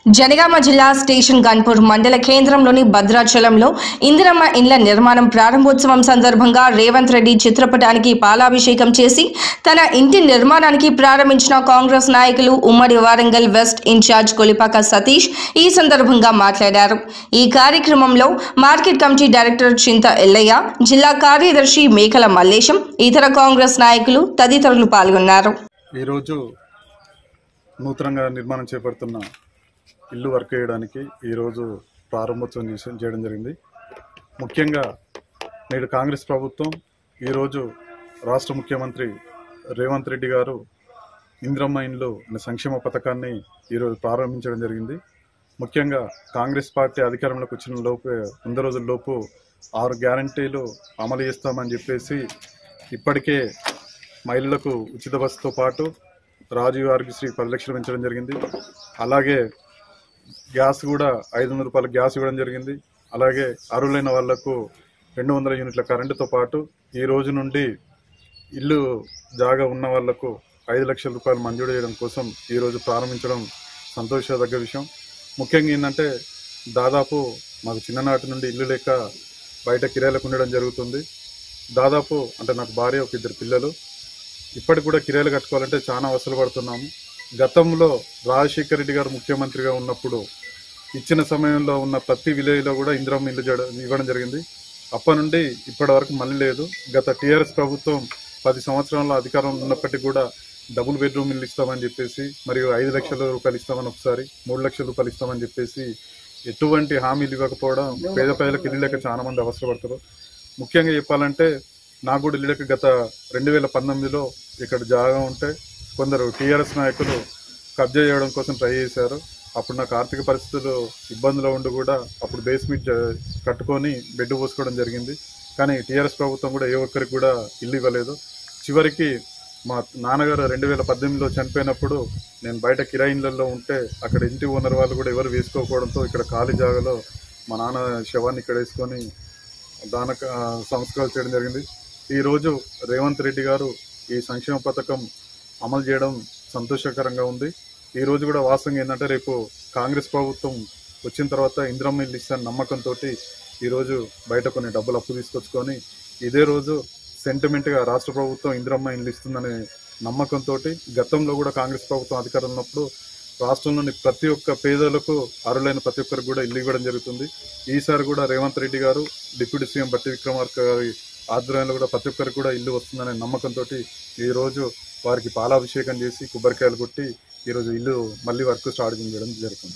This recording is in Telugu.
జనగామ జిల్లా స్టేషన్ గన్పూర్ మండల కేంద్రంలోని భద్రాచలంలో ఇందిరమ్మ ఇండ్ల నిర్మాణం ప్రారంభోత్సవం సందర్భంగా రేవంత్ రెడ్డి చిత్రపటానికి పాలాభిషేకం చేసి తన ఇంటి నిర్మాణానికి ప్రారంభించిన కాంగ్రెస్ నాయకులు ఉమ్మడి వరంగల్ వెస్ట్ ఇన్ఛార్జ్ కొలిపాక సతీష్ ఈ సందర్భంగా మాట్లాడారు. ఈ కార్యక్రమంలో మార్కెట్ కమిటీ డైరెక్టర్ చింత ఎల్లయ్య, జిల్లా కార్యదర్శి మేకల మల్లేశం, ఇతర కాంగ్రెస్ నాయకులు తదితరులు పాల్గొన్నారు. ఈరోజు నూతనంగా నిర్మాణం చేపడుతున్న ఇల్లు వర్క్ చేయడానికి ఈరోజు ప్రారంభోత్సవం చేయడం జరిగింది. ముఖ్యంగా నేడు కాంగ్రెస్ ప్రభుత్వం ఈరోజు రాష్ట్ర ముఖ్యమంత్రి రేవంత్ రెడ్డి గారు ఇందిరమ్మ ఇండ్లు అనే సంక్షేమ పథకాన్ని ఈరోజు ప్రారంభించడం జరిగింది. ముఖ్యంగా కాంగ్రెస్ పార్టీ అధికారంలోకి వచ్చిన 100 రోజుల్లోపు 6 గ్యారంటీలు అమలు చేస్తామని చెప్పేసి ఇప్పటికే మహిళలకు ఉచిత బస్సుతో పాటు రాజీవ్ ఆరోగ్యశ్రీ 10 లక్షలు పెంచడం జరిగింది. అలాగే గ్యాస్ కూడా 500 రూపాయల గ్యాస్ ఇవ్వడం జరిగింది. అలాగే అర్హులైన వాళ్లకు 200 యూనిట్ల కరెంటుతో పాటు ఈ రోజు నుండి ఇల్లు జాగా ఉన్న వాళ్లకు 5 లక్షల రూపాయలు మంజూరు చేయడం కోసం ఈరోజు ప్రారంభించడం సంతోషదగ్గ విషయం. ముఖ్యంగా ఏంటంటే దాదాపు మాకు చిన్ననాటి నుండి ఇల్లు లేక బయట కిరాయిలకు ఉండడం జరుగుతుంది. దాదాపు అంటే నాకు భార్య, 2 పిల్లలు. ఇప్పటికి కూడా కిరాయిలు కట్టుకోవాలంటే చాలా అవసరం పడుతున్నాము. గతంలో రాజశేఖర రెడ్డి గారు ముఖ్యమంత్రిగా ఉన్నప్పుడు ఇచ్చిన సమయంలో ఉన్న ప్రతి విలేజ్లో కూడా ఇందిరమ్మ ఇల్లు ఇవ్వడం జరిగింది. అప్పటి నుండి ఇప్పటి వరకు మళ్ళీ లేదు. గత టీఆర్ఎస్ ప్రభుత్వం 10 సంవత్సరాల అధికారంలో ఉన్నప్పటికీ కూడా డబుల్ బెడ్రూమ్ ఇల్లు ఇస్తామని చెప్పేసి, మరియు 5 లక్షల రూపాయలు ఇస్తామని ఒకసారి, 3 లక్షల రూపాయలు ఇస్తామని చెప్పేసి ఎటువంటి హామీలు ఇవ్వకపోవడం పేద ప్రజలకు ఇల్లు లేక చాలా మంది అవసరపడతారు. ముఖ్యంగా చెప్పాలంటే నాకు కూడా ఇల్లు లేక గత 2019లో ఇక్కడ జాగా ఉంటే కొందరు టీఆర్ఎస్ నాయకులు కబ్జా చేయడం కోసం ట్రై చేశారు. అప్పుడు నాకు ఆర్థిక పరిస్థితులు ఇబ్బందులు ఉండి కూడా అప్పుడు బేస్మెంట్ కట్టుకొని బెడ్ పోసుకోవడం జరిగింది. కానీ టీఆర్ఎస్ ప్రభుత్వం కూడా ఏ ఒక్కరికి కూడా ఇల్లు ఇవ్వలేదు. చివరికి మా నాన్నగారు 2018లో చనిపోయినప్పుడు నేను బయట కిరాయి ఇళ్లలో ఉంటే అక్కడ ఇంటి ఓనర్ వాళ్ళు కూడా ఎవరు వేసుకోకపోవడంతో ఇక్కడ ఖాళీ జాగాలో మా నాన్న శవాన్ని ఇక్కడ వేసుకొని దాన సంస్కారాలు చేయడం జరిగింది. ఈరోజు రేవంత్ రెడ్డి గారు ఈ సంక్షేమ పథకం అమలు చేయడం సంతోషకరంగా ఉంది. ఈ రోజు కూడా వాస్తవంగా ఏంటంటే రేపు కాంగ్రెస్ ప్రభుత్వం వచ్చిన తర్వాత ఇందిరమ్మ ఇల్లు ఇస్తాను నమ్మకంతో ఈరోజు బయట కొన్ని డబ్బులు అప్పు తీసుకొచ్చుకొని ఇదే రోజు సెంటిమెంట్గా రాష్ట్ర ప్రభుత్వం ఇందిరమ్మ ఇల్లు ఇస్తుందనే నమ్మకంతో గతంలో కూడా కాంగ్రెస్ ప్రభుత్వం అధికారం ఉన్నప్పుడు రాష్ట్రంలోని ప్రతి ఒక్క పేదలకు అర్హులైన ప్రతి ఒక్కరికి కూడా ఇల్లు ఇవ్వడం జరుగుతుంది. ఈసారి కూడా రేవంత్ రెడ్డి గారు డిప్యూటీ సీఎం బట్టి విక్రమార్క గారి ఆధ్వర్యంలో కూడా ప్రతి ఒక్కరికి కూడా ఇల్లు వస్తుందనే నమ్మకంతో ఈరోజు వారికి పాలాభిషేకం చేసి కొబ్బరికాయలు కొట్టి ఈరోజు ఇల్లు మళ్ళీ వర్క్ స్టార్ట్ చేయడం జరుగుతుంది.